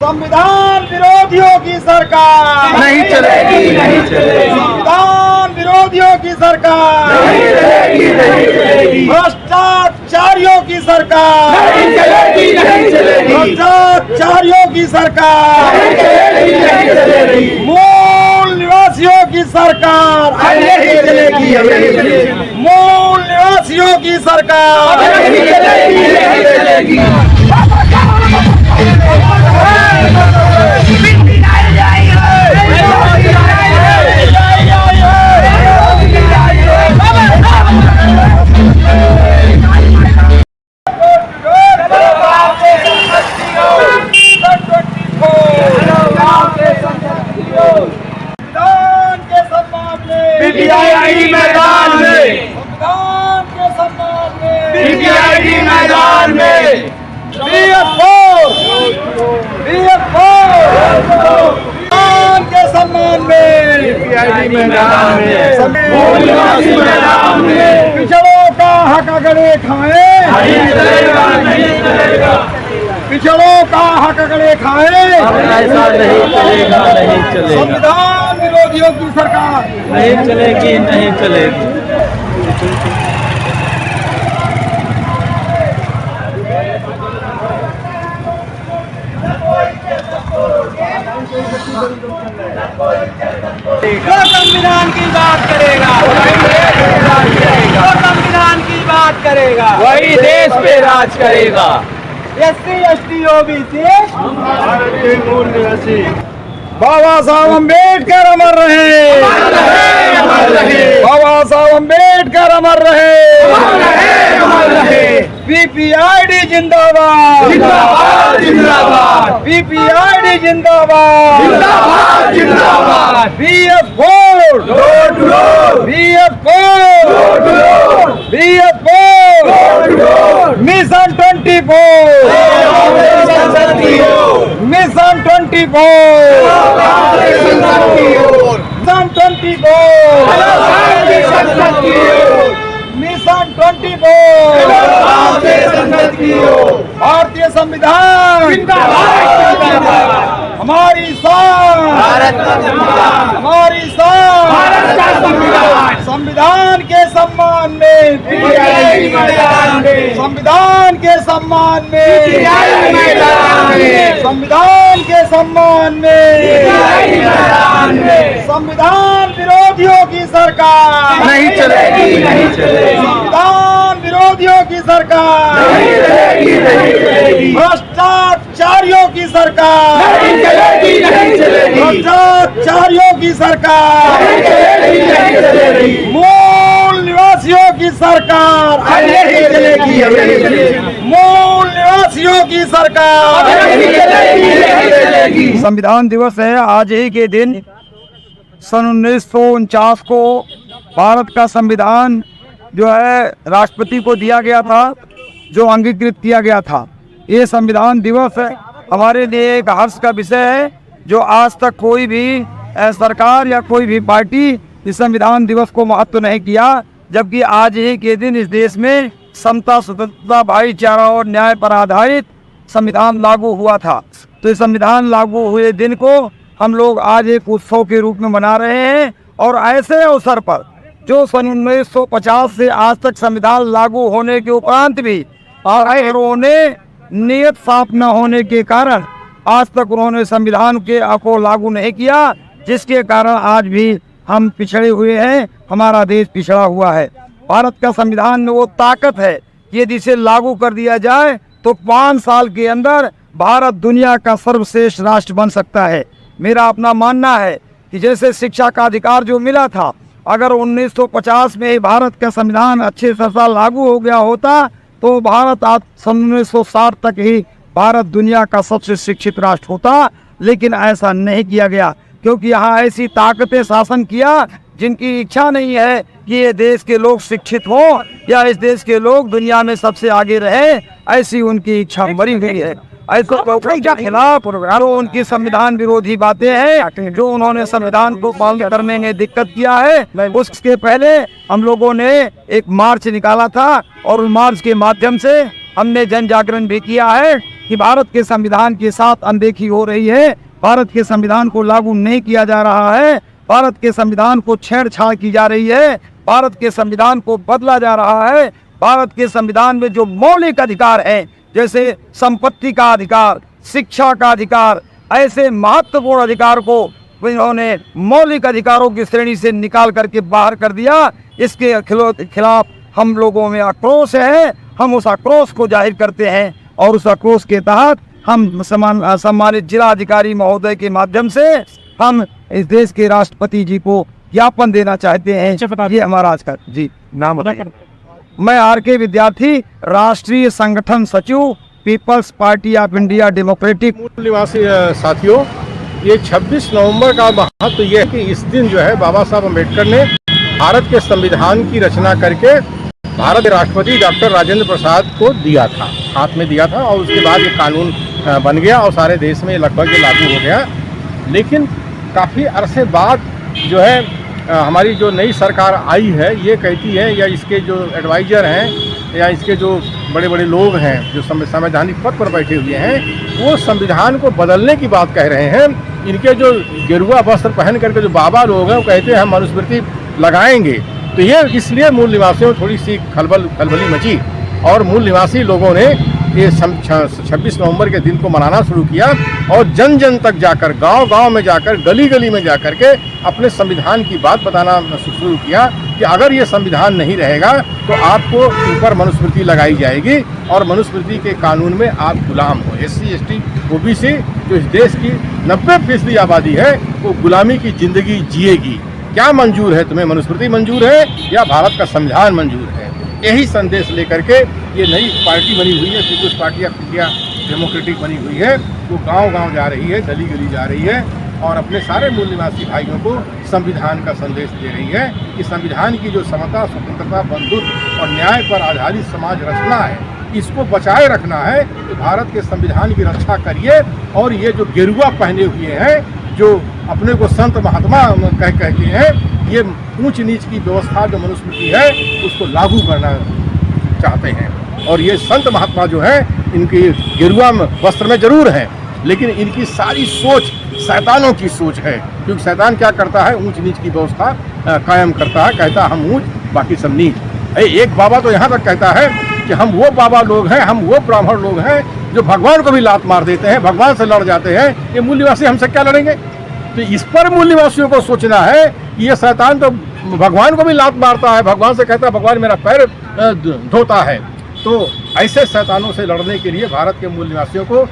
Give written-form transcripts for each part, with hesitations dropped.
संविधान विरोधियों की सरकार नहीं चलेगी, नहीं चलेगी, संविधान विरोधियों की सरकार नहीं चलेगी, नहीं चलेगी, भ्रष्टाचारियों की सरकार नहीं चलेगी, नहीं चलेगी, भ्रष्टाचारियों की सरकार नहीं चलेगी, नहीं चलेगी, मूल निवासियों की सरकार नहीं चलेगी, नहीं चलेगी, मूल निवासियों की सरकार नहीं चलेगी, नहीं चलेगी। संविधान के सम्मान में बीपीआईडी मैदान में, संविधान के सम्मान में बीपीआईडी मैदान में, संविधान के सम्मान में बीपीआईडी मैदान में, मूल निवासी मैदान में, पिछड़ों का हक अगड़े खाए नहीं चलेगा, नहीं चलेगा, पिछड़ों का हक अगड़े खाए ऐसा नहीं चलेगा, नहीं चलेगा, संविधान विरोधियों की सरकार नहीं चलेगी, नहीं चलेगी। जो संविधान की बात करेगा जो संविधान की बात करेगा वही देश पे राज करेगा। एससी एसटी ओबीसी बाबा साहब अम्बेडकर अमर रहे, बाबा साहब अम्बेडकर अमर रहे, बीपीआईडी जिंदाबाद, जिंदाबाद, जिंदाबाद, बीपीआईडी जिंदाबाद, जिंदाबाद, जिंदाबाद, BS four, door to door, BS four, door to door, BS four, door to door, mission 24, mission 24, mission 24, भारतीय संविधान हमारी शान, हमारी शान, संविधान के सम्मान में, संविधान के सम्मान में, संविधान के सम्मान में, संविधान विरोधियों की सरकार नहीं चलेगी, नहीं चलेगी, संविधान विरोधियों की सरकार नहीं चलेगी, नहीं चलेगी, भ्रष्टाचारियों की सरकार नहीं चलेगी, नहीं चलेगी, भ्रष्टाचारियों की सरकार नहीं चलेगी, नहीं चलेगी, मूल निवासियों की सरकार नहीं चलेगी, नहीं चलेगी, मूल निवासियों की सरकार नहीं चलेगी, नहीं चलेगी। संविधान दिवस है आज ही के दिन सन 1949 को भारत का संविधान जो है राष्ट्रपति को दिया गया था, जो अंगीकृत किया गया था। ये संविधान दिवस हमारे लिए एक हर्ष का विषय है, जो आज तक कोई भी सरकार या कोई भी पार्टी इस संविधान दिवस को महत्व नहीं किया, जबकि आज ही के दिन इस देश में समता, स्वतंत्रता, भाईचारा और न्याय पर आधारित संविधान लागू हुआ था। तो इस संविधान लागू हुए दिन को हम लोग आज एक उत्सव के रूप में मना रहे हैं, और ऐसे अवसर पर जो सन 1950 से आज तक संविधान लागू होने के उपरांत भी उन्होंने नियत साफ न होने के कारण आज तक उन्होंने संविधान के को लागू नहीं किया, जिसके कारण आज भी हम पिछड़े हुए हैं, हमारा देश पिछड़ा हुआ है। भारत का संविधान में वो ताकत है कि यदि इसे लागू कर दिया जाए तो 5 साल के अंदर भारत दुनिया का सर्वश्रेष्ठ राष्ट्र बन सकता है। मेरा अपना मानना है कि जैसे शिक्षा का अधिकार जो मिला था, अगर 1950 में ही भारत का संविधान अच्छे से लागू हो गया होता तो भारत आज सन 1960 तक ही भारत दुनिया का सबसे शिक्षित राष्ट्र होता, लेकिन ऐसा नहीं किया गया, क्योंकि यहाँ ऐसी ताकतें शासन किया जिनकी इच्छा नहीं है कि ये देश के लोग शिक्षित हों या इस देश के लोग दुनिया में सबसे आगे रहे, ऐसी उनकी इच्छा मरी हुई है। ऐसे के खिलाफ जो उनकी संविधान विरोधी बातें हैं, जो उन्होंने संविधान को पालन करने में दिक्कत किया है, उसके पहले हम लोगों ने एक मार्च निकाला था और उस मार्च के माध्यम से हमने जन जागरण भी किया है कि भारत के संविधान के साथ अनदेखी हो रही है, भारत के संविधान को लागू नहीं किया जा रहा है, भारत के संविधान को छेड़छाड़ की जा रही है, भारत के संविधान को बदला जा रहा है। भारत के संविधान में जो मौलिक अधिकार हैं, जैसे संपत्ति का अधिकार, शिक्षा का अधिकार, ऐसे महत्वपूर्ण अधिकार को इन्होंने मौलिक अधिकारों की श्रेणी से निकाल करके बाहर कर दिया। इसके खिलाफ हम लोगों में आक्रोश है। हम उस आक्रोश को जाहिर करते हैं और उस आक्रोश के तहत हम सम्मानित जिलाधिकारी महोदय के माध्यम से हम इस देश के राष्ट्रपति जी को ज्ञापन देना चाहते हैं। ये हमारा आज का जी नाम बताइए। मैं आर.के. विद्यार्थी, राष्ट्रीय संगठन सचिव, people's party of India democratic. मूल निवासी साथियों, ये 26 नवंबर का महत्व ये है कि इस दिन जो है बाबा साहब अम्बेडकर ने भारत के संविधान की रचना करके भारत के राष्ट्रपति डॉक्टर राजेंद्र प्रसाद को दिया था, हाथ में दिया था, और उसके बाद ये कानून बन गया और सारे देश में लगभग ये लागू हो गया। लेकिन काफ़ी अरसे बाद जो है हमारी जो नई सरकार आई है, ये कहती है, या इसके जो एडवाइज़र हैं या इसके जो बड़े बड़े लोग हैं जो संवैधानिक पद पर बैठे हुए हैं, वो संविधान को बदलने की बात कह रहे हैं। इनके जो गेरुआ वस्त्र पहन करके जो बाबा लोग हैं वो कहते हैं हम मनुस्मृति लगाएंगे। तो ये इसलिए मूल निवासियों में थोड़ी सी खलबली मची और मूल निवासी लोगों ने ये 26 नवंबर के दिन को मनाना शुरू किया और जन जन तक जाकर, गांव-गांव में जाकर, गली गली में जाकर के अपने संविधान की बात बताना शुरू किया कि अगर ये संविधान नहीं रहेगा तो आपको ऊपर मनुस्मृति लगाई जाएगी और मनुस्मृति के कानून में आप गुलाम हो। SC, ST, OBC जो इस देश की 90% आबादी है वो गुलामी की ज़िंदगी जिएगी। क्या मंजूर है तुम्हें? मनुस्मृति मंजूर है या भारत का संविधान मंजूर है? यही संदेश लेकर के ये नई पार्टी बनी हुई है, people's party of India democratic बनी हुई है, वो गांव-गांव जा रही है, गली गली जा रही है और अपने सारे मूल निवासी भाइयों को संविधान का संदेश दे रही है कि संविधान की जो समता, स्वतंत्रता, बंधुत्व और न्याय पर आधारित समाज रचना है, इसको बचाए रखना है। तो भारत के संविधान की रक्षा करिए और ये जो गेरुआ पहने हुए हैं, जो अपने को संत महात्मा कहते हैं, ये ऊंच नीच की व्यवस्था जो मनुस्मृति है उसको लागू करना चाहते हैं। और ये संत महात्मा जो है इनकी गेरुआ वस्त्र में जरूर हैं, लेकिन इनकी सारी सोच शैतानों की सोच है, क्योंकि शैतान क्या करता है? ऊंच नीच की व्यवस्था कायम करता है, कहता है हम ऊंच बाकी सब नीच। एक बाबा तो यहाँ तक कहता है कि हम वो बाबा लोग हैं, हम वो ब्राह्मण लोग हैं जो भगवान को भी लात मार देते हैं, भगवान से लड़ जाते हैं। ये मूल निवासी हमसे क्या लड़ेंगे? तो इस पर मूल निवासियों को सोचना है कि ये शैतान तो भगवान को भी लात मारता है, भगवान से कहता है भगवान मेरा पैर धोता है। तो ऐसे शैतानों से लड़ने के लिए भारत के मूल निवासियों को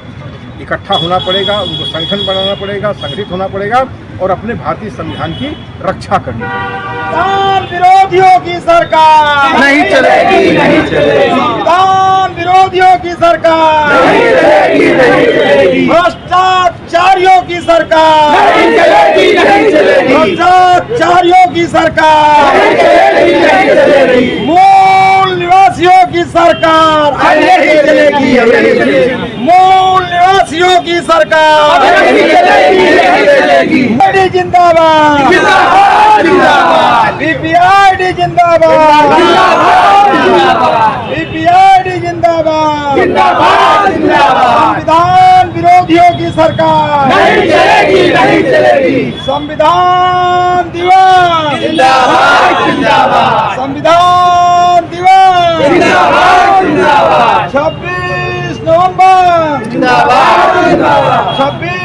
इकट्ठा होना पड़ेगा, उनको संगठन बनाना पड़ेगा, संगठित होना पड़ेगा और अपने भारतीय संविधान की रक्षा करनी पड़ेगी। संविधान विरोधियों की सरकार नहीं चलेगी, नहीं चलेगी। संविधान विरोधियों की सरकार नहीं चलेगी, नहीं चलेगी। भ्रष्टाचारियों की सरकार नहीं चलेगी, नहीं चलेगी। भ्रष्टाचारियों की सरकार नहीं चलेगी, नहीं चलेगी। मूल निवासियों की सरकार नहीं चलेगी, नहीं चलेगी। मूल निवासियों की सरकार नहीं चलेगी, नहीं चलेगी। BPID जिंदाबाद, जिंदाबाद, जिंदाबाद। BPID जिंदाबाद, जिंदाबाद, जिंदाबाद। BPID जिंदाबाद, जिंदाबाद, जिंदाबाद। संविधान विरोधियों की सरकार नहीं चलेगी, नहीं चलेगी। संविधान दिवस जिंदाबाद, जिंदाबाद। संविधान दिवस जिंदाबाद, जिंदाबाद। 26 नवंबर जिंदाबाद, जिंदाबाद। 26